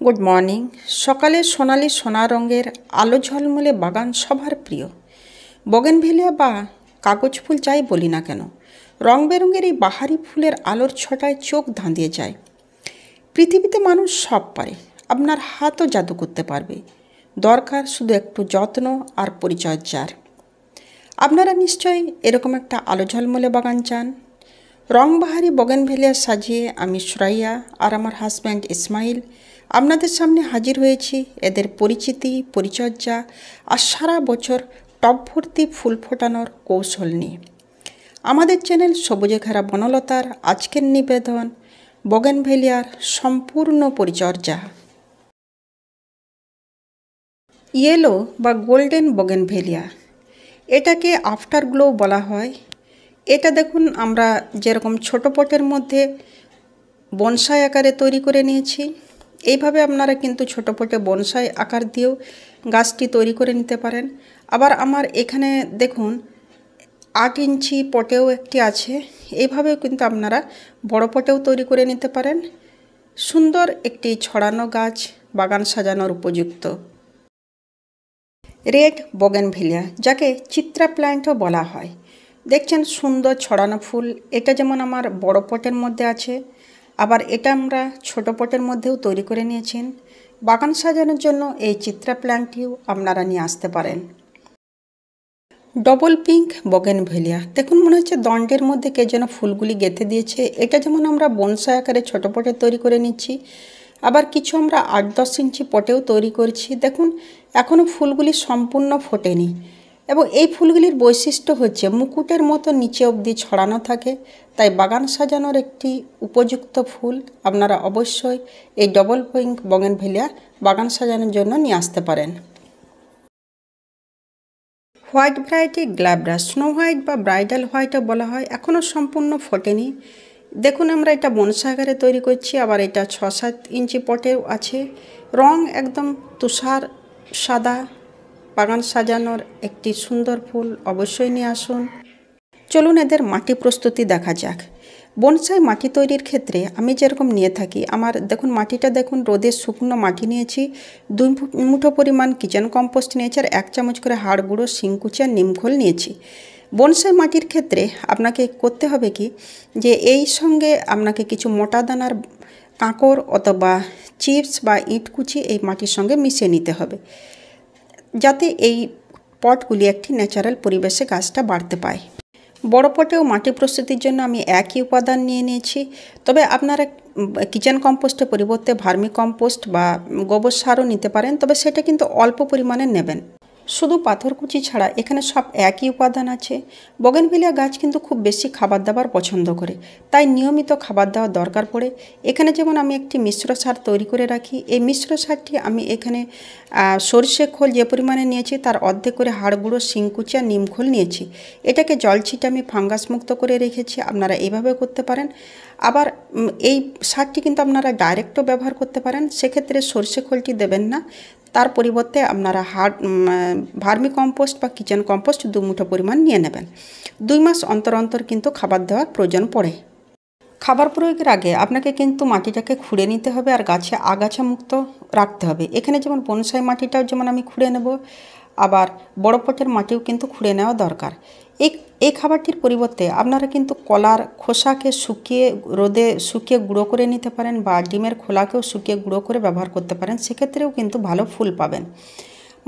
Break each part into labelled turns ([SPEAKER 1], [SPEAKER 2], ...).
[SPEAKER 1] Good morning. সকালে সোনালি সোনা রঙের আলো ঝলমলে বাগান সবার প্রিয়। বগেনভেলিয়া বা কাগজ ফুল যাই বলি না কেন, রং বেরঙের এই বাহারি ফুলের আলোর ছটায় চোখ ধাঁধিয়ে যায়। পৃথিবীতে মানুষ সব পারে, আপনার হাতও জাদু করতে পারবে। দরকার শুধু একটু যত্ন আর পরিচর্যার। আপনারা নিশ্চয়ই এরকম একটা আলো ঝলমলে বাগান চান। রংবাহারি বগেনভেলিয়া সাজিয়ে আমি সুরাইয়া আর আমার হাজব্যান্ড ইসমাইল আপনাদের সামনে হাজির হয়েছি এদের পরিচিতি, পরিচর্যা আর সারা বছর টব ভর্তি ফুল ফোটানোর কৌশল নিয়ে। আমাদের চ্যানেল সবুজে ঘেরা বনলতার আজকের নিবেদন বগেনভেলিয়ার সম্পূর্ণ পরিচর্যা। ইয়েলো বা গোল্ডেন বগেনভেলিয়া, এটাকে আফটার গ্লো বলা হয়। এটা দেখুন, আমরা যেরকম ছোট পটের মধ্যে বনসাই আকারে তৈরি করে নিয়েছি, এইভাবে আপনারা কিন্তু ছোট পটে বনসাই আকার দিয়েও গাছটি তৈরি করে নিতে পারেন। আবার আমার এখানে দেখুন 8 ইঞ্চি পটেও একটি আছে, এইভাবেও কিন্তু আপনারা বড় পটেও তৈরি করে নিতে পারেন। সুন্দর একটি ছড়ানো গাছ, বাগান সাজানোর উপযুক্ত। রেড বগেনভেলিয়া, যাকে চিত্রা প্ল্যান্টও বলা হয়, দেখছেন সুন্দর ছড়ানো ফুল। এটা যেমন আমার বড় পটের মধ্যে আছে, আবার এটা আমরা ছোট পটের মধ্যেও তৈরি করে নিয়েছেন। বাগান সাজানোর জন্য এই চিত্রা প্ল্যান্টটিও আপনারা নিয়ে আসতে পারেন। ডবল পিঙ্ক বগেনভেলিয়া, দেখুন মনে হচ্ছে দণ্ডের মধ্যে কে যেন ফুলগুলি গেঁথে দিয়েছে। এটা যেমন আমরা বনসাই আকারে ছোট পটে তৈরি করে নিচ্ছি, আবার কিছু আমরা 8-10 ইঞ্চি পটেও তৈরি করছি। দেখুন এখনও ফুলগুলি সম্পূর্ণ ফোটেনি, এবং এই ফুলগুলির বৈশিষ্ট্য হচ্ছে মুকুটের মতো নিচে অবধি ছড়ানো থাকে। তাই বাগান সাজানোর একটি উপযুক্ত ফুল আপনারা অবশ্যই এই ডবল পিঙ্ক বগেনভেলিয়া বাগান সাজানোর জন্য নিয়ে আসতে পারেন। হোয়াইট ভ্যারাইটি গ্ল্যাব্রাস, স্নো হোয়াইট বা ব্রাইডাল হোয়াইটও বলা হয়, এখনও সম্পূর্ণ ফোটেনি। দেখুন আমরা এটা বনসাই আকারে তৈরি করছি, আবার এটা 6-7 ইঞ্চি পটেও আছে। রং একদম তুষার সাদা। বাগান সাজানোর একটি সুন্দর ফুল অবশ্যই নিয়ে আসুন। চলুন এদের মাটি প্রস্তুতি দেখা যাক। বনসাই মাটি তৈরির ক্ষেত্রে আমি যেরকম নিয়ে থাকি, আমার দেখুন মাটিটা দেখুন, রোদে শুকনো মাটি নিয়েছি, 2 মুঠো পরিমাণ কিচেন কম্পোস্ট নিয়েছি, আর 1 চামচ করে হাড় গুঁড়ো, শিংকুচি আর নিমখোল নিয়েছি। বনসাই মাটির ক্ষেত্রে আপনাকে করতে হবে কি, যে এই সঙ্গে আপনাকে কিছু মোটা দানার কাঁকড় অথবা চিপস বা ইটকুচি এই মাটির সঙ্গে মিশিয়ে নিতে হবে, যাতে এই পটগুলি একটি ন্যাচারাল পরিবেশে গাছটা বাড়তে পায়। বড় পটেও মাটি প্রস্তুতির জন্য আমি একই উপাদান নিয়ে নিয়েছি, তবে আপনারা কিচেন কম্পোস্টের পরিবর্তে ভার্মি কম্পোস্ট বা গোবর সারও নিতে পারেন, তবে সেটা কিন্তু অল্প পরিমাণে নেবেন। শুধু পাথরকুচি ছাড়া এখানে সব একই উপাদান আছে। বগেনভেলিয়া গাছ কিন্তু খুব বেশি খাবার দাবার পছন্দ করে, তাই নিয়মিত খাবার দেওয়ার দরকার পড়ে। এখানে যেমন আমি একটি মিশ্র সার তৈরি করে রাখি, এই মিশ্র সারটি আমি এখানে সরষে খোল যে পরিমাণে নিয়েছি তার অর্ধেক করে হাড় গুঁড়ো, শিংকুচি আর নিমখোল নিয়েছি। এটাকে জল ছিটে আমি ফাঙ্গাস মুক্ত করে রেখেছি, আপনারা এইভাবে করতে পারেন। আবার এই সারটি কিন্তু আপনারা ডাইরেক্টও ব্যবহার করতে পারেন, সেক্ষেত্রে সরষে খোলটি দেবেন না, তার পরিবর্তে আপনারা ভার্মি কম্পোস্ট বা কিচেন কম্পোস্ট 2 মুঠো পরিমাণ নিয়ে নেবেন। 2 মাস অন্তর অন্তর কিন্তু খাবার দেওয়ার প্রয়োজন পড়ে। খাবার প্রয়োগের আগে আপনাকে কিন্তু মাটিটাকে খুঁড়ে নিতে হবে, আর গাছে আগাছা মুক্ত রাখতে হবে। এখানে যেমন বনসাই মাটিটাও যেমন আমি খুঁড়ে নেব, আবার বড় পটের মাটিও কিন্তু খুঁড়ে নেওয়া দরকার। এই খাবারটির পরিবর্তে আপনারা কিন্তু কলার খোসাকে শুকিয়ে রোদে শুকিয়ে গুঁড়ো করে নিতে পারেন, বা ডিমের খোলাকেও শুকিয়ে গুঁড়ো করে ব্যবহার করতে পারেন, সেক্ষেত্রেও কিন্তু ভালো ফুল পাবেন।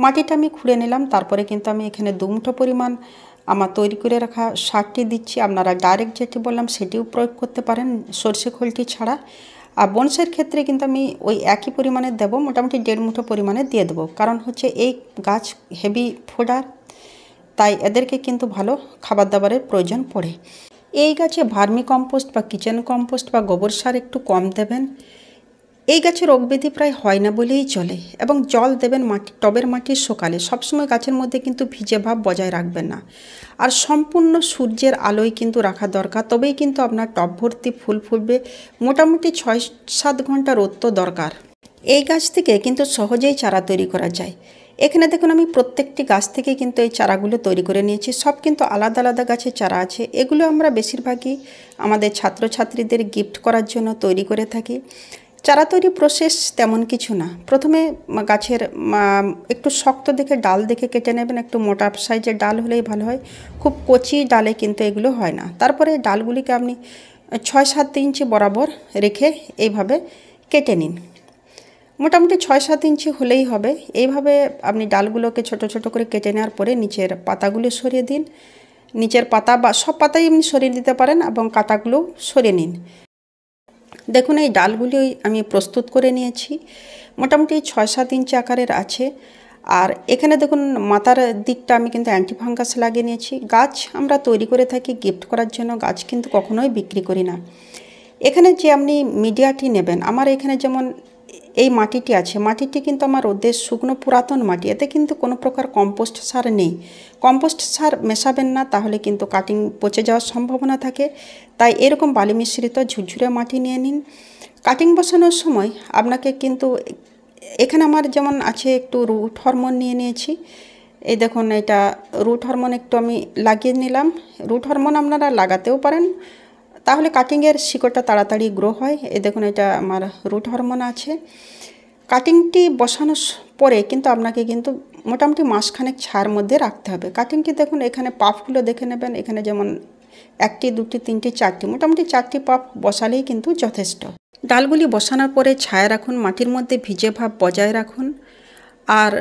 [SPEAKER 1] মাটিটা আমি খুঁড়ে নিলাম, তারপরে কিন্তু আমি এখানে 2 মুঠো পরিমাণ আমার তৈরি করে রাখা সারটি দিচ্ছি। আপনারা ডাইরেক্ট যেটি বললাম সেটিও প্রয়োগ করতে পারেন, সরষে খোলটি ছাড়া। আর বনসাইয়ের ক্ষেত্রে কিন্তু আমি ওই একই পরিমাণে দেবো, মোটামুটি 1.5 মুঠো পরিমাণে দিয়ে দেবো, কারণ হচ্ছে এই গাছ হেভি ফোডার, তাই এদেরকে কিন্তু ভালো খাবার দাবারের প্রয়োজন পড়ে। এই গাছে ভার্মি কম্পোস্ট বা কিচেন কম্পোস্ট বা গোবর সার একটু কম দেবেন। এই গাছে রোগব্যাধি প্রায় হয় না বলেই চলে, এবং জল দেবেন টবের মাটির সকালে। সবসময় গাছের মধ্যে কিন্তু ভিজে ভাব বজায় রাখবেন না, আর সম্পূর্ণ সূর্যের আলোয় কিন্তু রাখা দরকার, তবেই কিন্তু আপনার টব ভর্তি ফুল ফুটবে। মোটামুটি 6-7 ঘন্টা রোদ তো দরকার। এই গাছ থেকে কিন্তু সহজেই চারা তৈরি করা যায়। এখানে দেখুন আমি প্রত্যেকটি গাছ থেকে কিন্তু এই চারাগুলো তৈরি করে নিয়েছি, সব কিন্তু আলাদা আলাদা গাছের চারা আছে। এগুলো আমরা বেশিরভাগই আমাদের ছাত্রছাত্রীদের গিফট করার জন্য তৈরি করে থাকি। চারা তৈরি প্রসেস তেমন কিছু না। প্রথমে গাছের একটু শক্ত দেখে ডাল দেখে কেটে নেবেন, একটু মোটা সাইজের ডাল হলেই ভালো হয়, খুব কচি ডালে কিন্তু এগুলো হয় না। তারপরে ডালগুলিকে আপনি 6-7 ইঞ্চি বরাবর রেখে এইভাবে কেটে নিন। মোটামুটি 6-7 ইঞ্চি হলেই হবে। এইভাবে আপনি ডালগুলোকে ছোট ছোট করে কেটে নেওয়ার পরে নিচের পাতাগুলো সরিয়ে দিন। নিচের পাতা বা সব পাতাই এমনি সরিয়ে দিতে পারেন এবং কাঁটাগুলো সরিয়ে নিন। দেখুন এই ডালগুলি আমি প্রস্তুত করে নিয়েছি, মোটামুটি 6-7 ইঞ্চি আকারের আছে। আর এখানে দেখুন মাথার দিকটা আমি কিন্তু অ্যান্টিফাঙ্গাস লাগিয়ে নিয়েছি। গাছ আমরা তৈরি করে থাকি গিফট করার জন্য, গাছ কিন্তু কখনোই বিক্রি করি না। এখানে যে আপনি মিডিয়াটি নেবেন, আমার এখানে যেমন এই মাটিটি আছে, মাটিটি কিন্তু আমার রোদের শুকনো পুরাতন মাটি, এতে কিন্তু কোনো প্রকার কম্পোস্ট সার নেই। কম্পোস্ট সার মেশাবেন না, তাহলে কিন্তু কাটিং পচে যাওয়ার সম্ভাবনা থাকে। তাই এরকম বালি মিশ্রিত ঝুরঝুরে মাটি নিয়ে নিন। কাটিং বসানোর সময় আপনাকে কিন্তু এখানে আমার যেমন আছে একটু রুট হরমোন নিয়ে নিয়েছি। এই দেখুন এটা রুট হরমোন একটু আমি লাগিয়ে নিলাম। রুট হরমোন আপনারা লাগাতেও পারেন, তাহলে কাটিংয়ের শিকড়টা তাড়াতাড়ি গ্রো হয়। এই দেখুন এটা আমার রুট হরমোন আছে। কাটিংটি বসানোর পরে কিন্তু আপনাকে কিন্তু মোটামুটি মাসখানেক ছায়ার মধ্যে রাখতে হবে। কাটিংটি দেখুন এখানে পাফগুলো দেখে নেবেন, এখানে যেমন 1টি 2টি 3টি 4টি, মোটামুটি 4টি পাফ বসালেই কিন্তু যথেষ্ট। ডালগুলি বসানোর পরে ছায়া রাখুন, মাটির মধ্যে ভিজে ভাব বজায় রাখুন। আর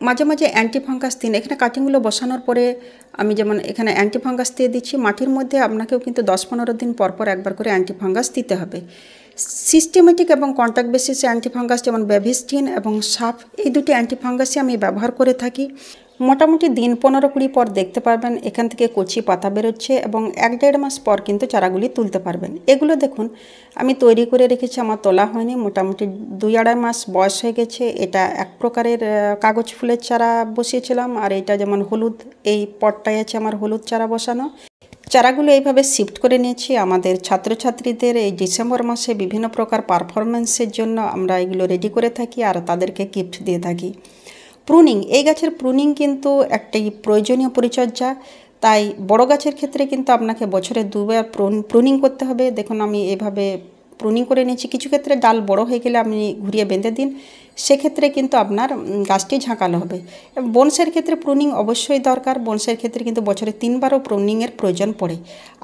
[SPEAKER 1] মাঝে মাঝে অ্যান্টিফাঙ্গাস দিন। এখানে কাটিংগুলো বসানোর পরে আমি যেমন এখানে অ্যান্টিফাঙ্গাস দিয়ে দিচ্ছি, মাটির মধ্যে আপনাকেও কিন্তু 10-15 দিন পরপর একবার করে অ্যান্টিফাঙ্গাস দিতে হবে। সিস্টেমেটিক এবং কন্ট্যাক্ট বেসিসে অ্যান্টিফাঙ্গাস যেমন বেভিস্টিন এবং সাপ, এই দুটি অ্যান্টিফাঙ্গাসই আমি ব্যবহার করে থাকি। মোটামুটি দিন 15-20 পর দেখতে পারবেন এখান থেকে কচি পাতা বেরোচ্ছে এবং 1-1.5 মাস পর কিন্তু চারাগুলি তুলতে পারবেন। এগুলো দেখুন আমি তৈরি করে রেখেছি, আমার তোলা হয়নি, মোটামুটি 2-2.5 মাস বয়স হয়ে গেছে। এটা এক প্রকারের কাগজ ফুলের চারা বসিয়েছিলাম, আর এটা যেমন হলুদ, এই পটটাই আছে আমার হলুদ চারা বসানো। চারাগুলো এইভাবে শিফট করে নিয়েছি। আমাদের ছাত্রছাত্রীদের এই ডিসেম্বর মাসে বিভিন্ন প্রকার পারফরমেন্সের জন্য আমরা এগুলো রেডি করে থাকি আর তাদেরকে গিফট দিয়ে থাকি। প্রুনিং, এই গাছের প্রুনিং কিন্তু একটি প্রয়োজনীয় পরিচর্যা। তাই বড় গাছের ক্ষেত্রে কিন্তু আপনাকে বছরে 2বার প্রুনিং করতে হবে। দেখুন আমি এইভাবে প্রুনিং করে নিয়েছি। কিছু ক্ষেত্রে ডাল বড় হয়ে গেলে আপনি ঘুরিয়ে বেঁধে দিন, সেক্ষেত্রে কিন্তু আপনার গাছটি ঝাঁকালো হবে। বনসের ক্ষেত্রে প্রুনিং অবশ্যই দরকার। বনসের ক্ষেত্রে কিন্তু বছরে 3বারও প্রুনিংয়ের প্রয়োজন পড়ে।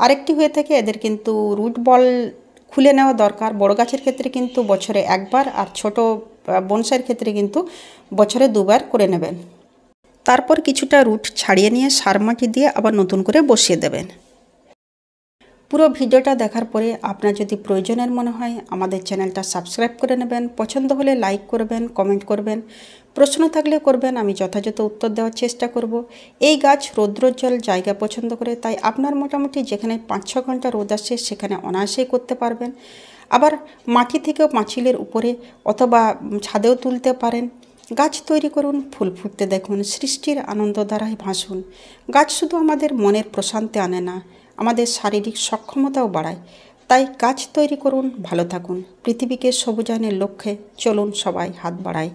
[SPEAKER 1] আরেকটি হয়ে থাকে এদের কিন্তু রুট বল খুলে নেওয়া দরকার। বড় গাছের ক্ষেত্রে কিন্তু বছরে 1বার, আর ছোট বনসাইয়ের ক্ষেত্রে কিন্তু বছরে 2বার করে নেবেন। তারপর কিছুটা রুট ছাড়িয়ে নিয়ে সার মাটি দিয়ে আবার নতুন করে বসিয়ে দেবেন। পুরো ভিডিওটা দেখার পরে আপনার যদি প্রয়োজনের মনে হয় আমাদের চ্যানেলটা সাবস্ক্রাইব করে নেবেন। পছন্দ হলে লাইক করবেন, কমেন্ট করবেন, প্রশ্ন থাকলে করবেন, আমি যথাযথ উত্তর দেওয়ার চেষ্টা করব। এই গাছ রৌদ্রোজ্জ্বল জায়গা পছন্দ করে, তাই আপনার মোটামুটি যেখানে 5-6 ঘন্টা রোদ আসে সেখানে অনায়াসেই করতে পারবেন। আবার মাটি থেকেও পাঁচিলের উপরে অথবা ছাদেও তুলতে পারেন। গাছ তৈরি করুন, ফুল ফুটতে দেখুন, সৃষ্টির আনন্দ দ্বারাই ভাসুন। গাছ শুধু আমাদের মনের প্রশান্তি আনে না, আমাদের শারীরিক সক্ষমতাও বাড়ায়। তাই গাছ তৈরি করুন, ভালো থাকুন। পৃথিবীকে সবুজায়নের লক্ষ্যে চলুন সবাই হাত বাড়াই।